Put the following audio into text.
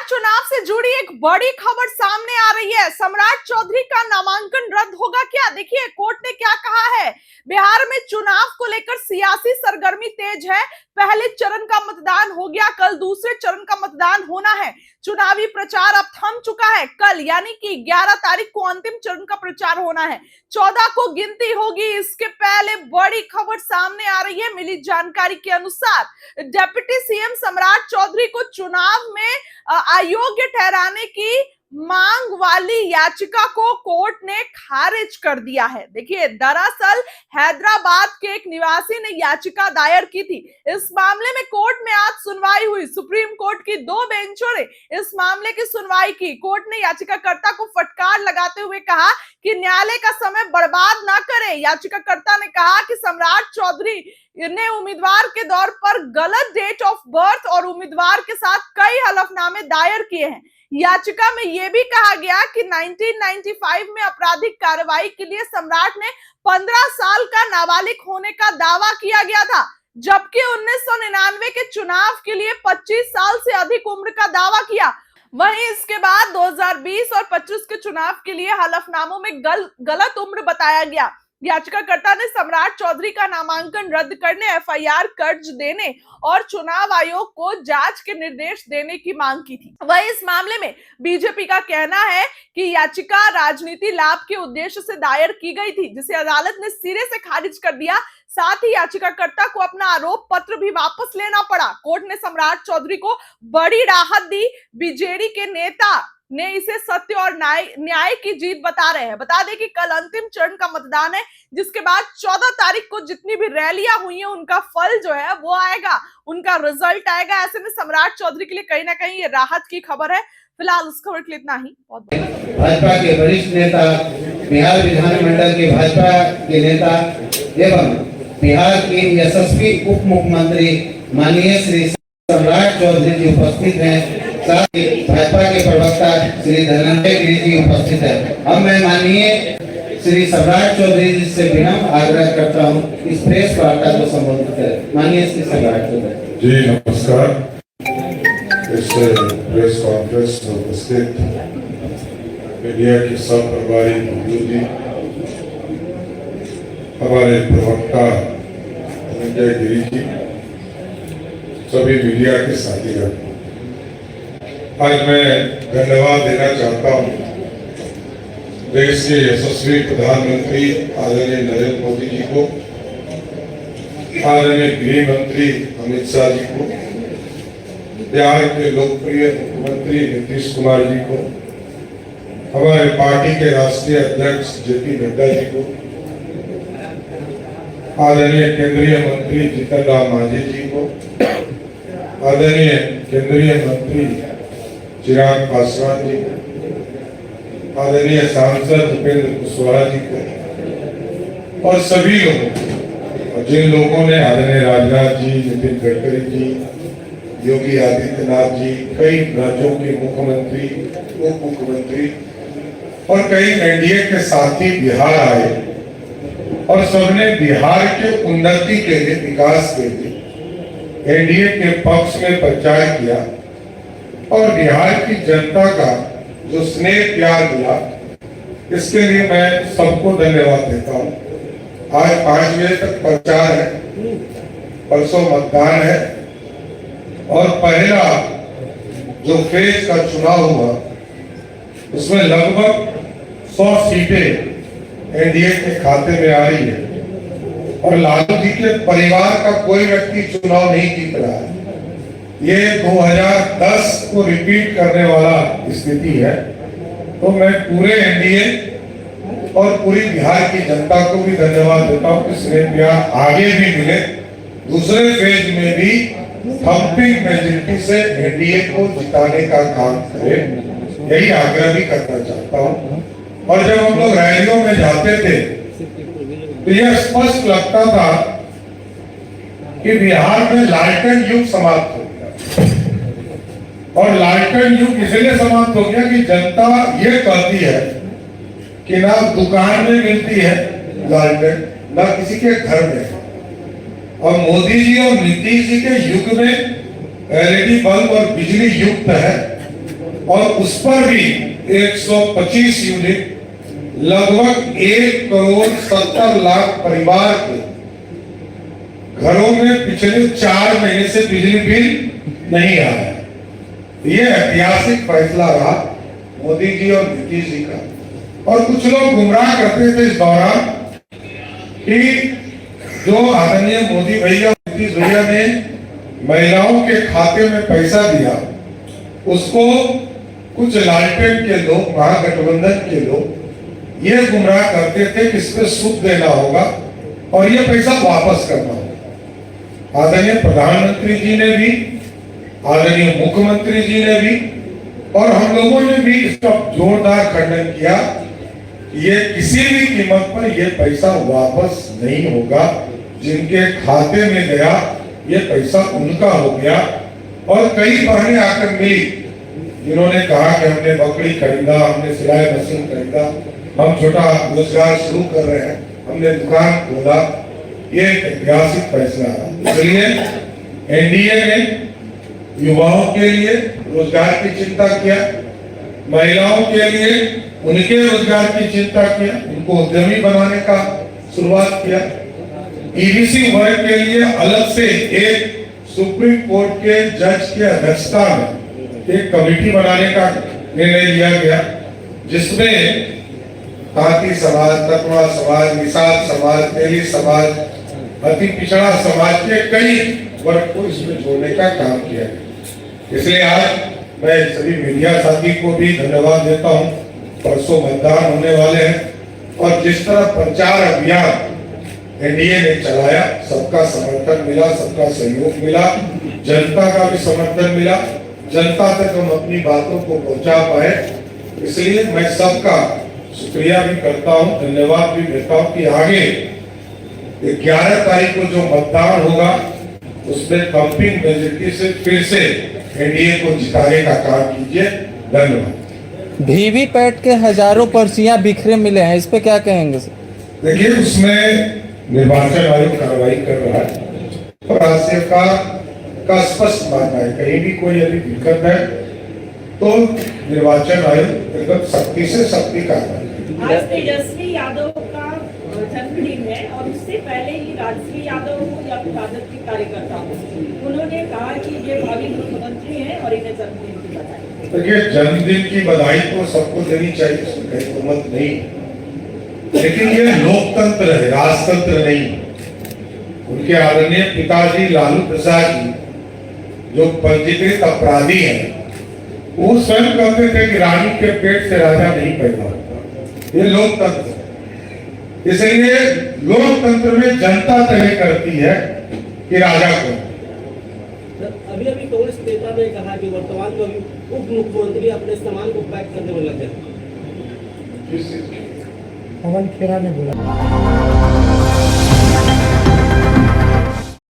चुनाव से जुड़ी एक बड़ी खबर सामने आ रही है। सम्राट चौधरी का नामांकन रद्द होगा क्या? देखिए कोर्ट ने क्या कहा है। बिहार में चुनाव को लेकर सियासी सरगर्मी तेज है। पहले चरण का मतदान हो गया, कल दूसरे चरण का मतदान होना है। चुनावी प्रचार अब थम चुका है। कल यानी कि 11 तारीख को अंतिम चरण का प्रचार होना है, 14 को गिनती होगी। इसके पहले बड़ी खबर सामने आ रही है। मिली जानकारी के अनुसार डिप्टी सीएम सम्राट चौधरी को चुनाव में अयोग्य ठहराने की मांग वाली याचिका को कोर्ट ने खारिज कर दिया है। देखिए दरअसल हैदराबाद के एक निवासी ने याचिका दायर की थी। इस मामले में कोर्ट में आज सुनवाई हुई। सुप्रीम कोर्ट की 2 बेंचों ने इस मामले की सुनवाई की। कोर्ट ने याचिकाकर्ता को फटकार लगाते हुए कहा कि न्यायालय का समय बर्बाद ना करें। याचिकाकर्ता ने कहा कि सम्राट चौधरी ने उम्मीदवार के दौर पर गलत डेट ऑफ बर्थ और उम्मीदवार के साथ कई हलफनामे दायर किए हैं। याचिका में यह भी कहा गया कि 1995 में आपराधिक कार्रवाई के लिए सम्राट ने 15 साल का नाबालिग होने का दावा किया गया था, जबकि 1999 के चुनाव के लिए 25 साल से अधिक उम्र का दावा किया। वहीं इसके बाद 2020 और 25 के चुनाव के लिए हलफनामों में गलत उम्र बताया गया। याचिकाकर्ता ने सम्राट चौधरी का नामांकन रद्द करने, एफआईआर दर्ज देने और चुनाव आयोग को जांच के निर्देश देने की मांग की थी। वहीं इस मामले में बीजेपी का कहना है कि याचिका राजनीति लाभ के उद्देश्य से दायर की गई थी, जिसे अदालत ने सिरे से खारिज कर दिया। साथ ही याचिकाकर्ता को अपना आरोप पत्र भी वापस लेना पड़ा। कोर्ट ने सम्राट चौधरी को बड़ी राहत दी। बीजेडी के नेता ने इसे सत्य और न्याय की जीत बता रहे हैं। बता दें कि कल अंतिम चरण का मतदान है, जिसके बाद 14 तारीख को जितनी भी रैलियां हुई हैं उनका फल जो है वो आएगा, उनका रिजल्ट आएगा। ऐसे में सम्राट चौधरी के लिए कहीं ना कहीं ये राहत की खबर है। फिलहाल उस खबर के लिए इतना ही। भाजपा के वरिष्ठ नेता, बिहार विधानमंडल के भाजपा के नेता एवं बिहार के यशस्वी उप मुख्यमंत्री माननीय श्री सम्राट चौधरी जी उपस्थित हैं। साथ ही भाजपा के प्रवक्ता श्री धनंजय गिरी जी उपस्थित है। अब मैं माननीय श्री सम्राट चौधरी जी से विनम्र आग्रह करता हूं इस प्रेस वार्ता को संबोधित करें। माननीय श्री सम्राट चौधरी जी नमस्कार। इस प्रेस कॉन्फ्रेंस में उपस्थित मीडिया के सब प्रभारी मौजूद जी, हमारे प्रवक्ता धनंजय गिरी जी, सभी मीडिया के साथीगण, आज मैं धन्यवाद देना चाहता हूं देश के यशस्वी प्रधानमंत्री आदरणीय नरेंद्र मोदी जी को, आदरणीय गृह मंत्री अमित शाह जी को, बिहार के लोकप्रिय मुख्यमंत्री नीतीश कुमार जी को, हमारे पार्टी के राष्ट्रीय अध्यक्ष जेपी नड्डा जी को, आदरणीय केंद्रीय मंत्री जीतन राम मांझी जी को, आदरणीय केंद्रीय मंत्री चिराग पासवान जी को, आदरणीय सांसद उपेंद्र कुशवाहा जी को और सभी लोगों को, जिन लोगों ने आदरणीय राजनाथ जी, नितिन गडकरी जी, योगी आदित्यनाथ जी, कई राज्यों के मुख्यमंत्री, उप मुख्यमंत्री और कई एनडीए के साथी बिहार आए और सबने बिहार के उन्नति के लिए, विकास के लिए एनडीए के पक्ष में प्रचार किया और बिहार की जनता का जो स्नेह प्यार मिला, इसके लिए मैं सबको धन्यवाद देता हूं। आज 5 बजे तक प्रचार है, परसों मतदान है और पहला जो फेज का चुनाव हुआ उसमें लगभग 100 सीटें एनडीए के खाते में आ रही है और लालू जी के परिवार का कोई व्यक्ति चुनाव नहीं जीत रहा है। ये 2010 को रिपीट करने वाला स्थिति है। तो मैं पूरे एनडीए और पूरी बिहार की जनता को भी धन्यवाद देता हूं कि स्नेह प्यार आगे भी मिले, दूसरे फेज में भी थम्पिंग मेजॉरिटी से एनडीए को जिताने का काम करे, यही आग्रह भी करना चाहता हूं। और जब हम लोग रैलियों में जाते थे तो यह स्पष्ट लगता था कि बिहार में लालटेन युग समाप्त हो गया। और लालटेन युग इसलिए समाप्त हो गया कि जनता ये कहती है कि ना दुकान में मिलती है लालटेन, ना किसी के घर में। और मोदी जी और नीतीश जी के युग में एलईडी बल्ब और बिजली युक्त है और उस पर भी 125 यूनिट लगभग 1,70,00,000 परिवार के घरों में पिछले 4 महीने से बिजली बिल नहीं आ रहा है। ये ऐतिहासिक फैसला रहा मोदी जी और नीतीश जी का। और कुछ लोग गुमराह करते थे इस दौरान कि जो आदरणीय मोदी भैया नीतीश भैया ने महिलाओं के खाते में पैसा दिया, उसको कुछ लालटेन के लोग, महागठबंधन के लोग ये गुमराह करते थे कि इस पे सूद देना होगा और ये पैसा वापस करना होगा। आदरणीय प्रधानमंत्री जी ने भी, आदरणीय मुख्यमंत्री जी ने भी और हम लोगों ने भी इसका जोरदार खंडन किया। ये किसी भी कीमत पर ये पैसा वापस नहीं होगा। जिनके खाते में गया ये पैसा उनका हो गया। और कई बहनें आकर मिली जिन्होंने कहा कि हमने बकरी खरीदा, हमने सिलाई मशीन खरीदा, हम छोटा रोजगार शुरू कर रहे हैं, हमने दुकान खोला। ये एक ऐतिहासिक फैसला है। इसलिए एनडीए ने युवाओं के लिए रोजगार की चिंता किया, महिलाओं के लिए उनके रोजगार की चिंता किया, उनको उद्यमी बनाने का शुरुआत किया। ईबीसी वर्ग के लिए अलग से एक सुप्रीम कोर्ट के जज की अध्यक्षता में एक कमेटी बनाने का निर्णय लिया गया, जिसमें तांती समाज, तकवा समाज, निषाद समाज, तेली समाज, अति पिछड़ा समाज के कई वर्ग को इसमें जोड़ने का काम किया गया। इसलिए आज मैं सभी मीडिया साथी को भी धन्यवाद देता हूं। परसों मतदान होने वाले हैं और जिस तरह प्रचार अभियान एनडीए ने चलाया, सबका समर्थन मिला, सबका सहयोग मिला, जनता का भी समर्थन मिला, जनता तक हम अपनी बातों को पहुंचा पाए। इसलिए मैं सबका शुक्रिया भी करता हूं, धन्यवाद भी देता हूं कि आगे 11 तारीख को जो मतदान होगा उसमें पंपिंग मेजोरिटी से फिर से एनडीए को जिताने का काम कीजिए। धन्यवाद। वीवीपैट के हजारों पर्चियां बिखरे मिले हैं, इस पे क्या कहेंगे सर? देखिए, उसमें निर्वाचन आयोग कार्रवाई कर रहा है और राज्य का स्पष्ट मानना है कहीं भी कोई यदि दिक्कत है तो निर्वाचन आयोग एकदम सख्ती से सख्ती कार्रवाई। आज तेजस्वी यादव का जन्मदिन है और उससे पहले ही राजश्री यादव हो या फिर राजद के कार्यकर्ता हो, उन्होंने कहा कि ये भावी मुख्यमंत्री हैं और इन्हें जन्मदिन की बधाई। देखिए, जन्मदिन की बधाई तो सबको देनी चाहिए, इसमें कहीं तो मत नहीं, लेकिन ये लोकतंत्र है, राजतंत्र नहीं। उनके आदरणीय पिताजी लालू प्रसाद जी जो पंजीकृत अपराधी हैं, वो स्वयं कहते थे कि रानी के पेट से राजा नहीं पैदा होता। ये लोकतंत्र, इसलिए लोकतंत्र में जनता तय करती है कि राजा कौन। अभी कांग्रेस नेता ने कहा कि वर्तमान में उप मुख्यमंत्री अपने सामान को पैक करने में लगे। पवन खेरा ने बोला।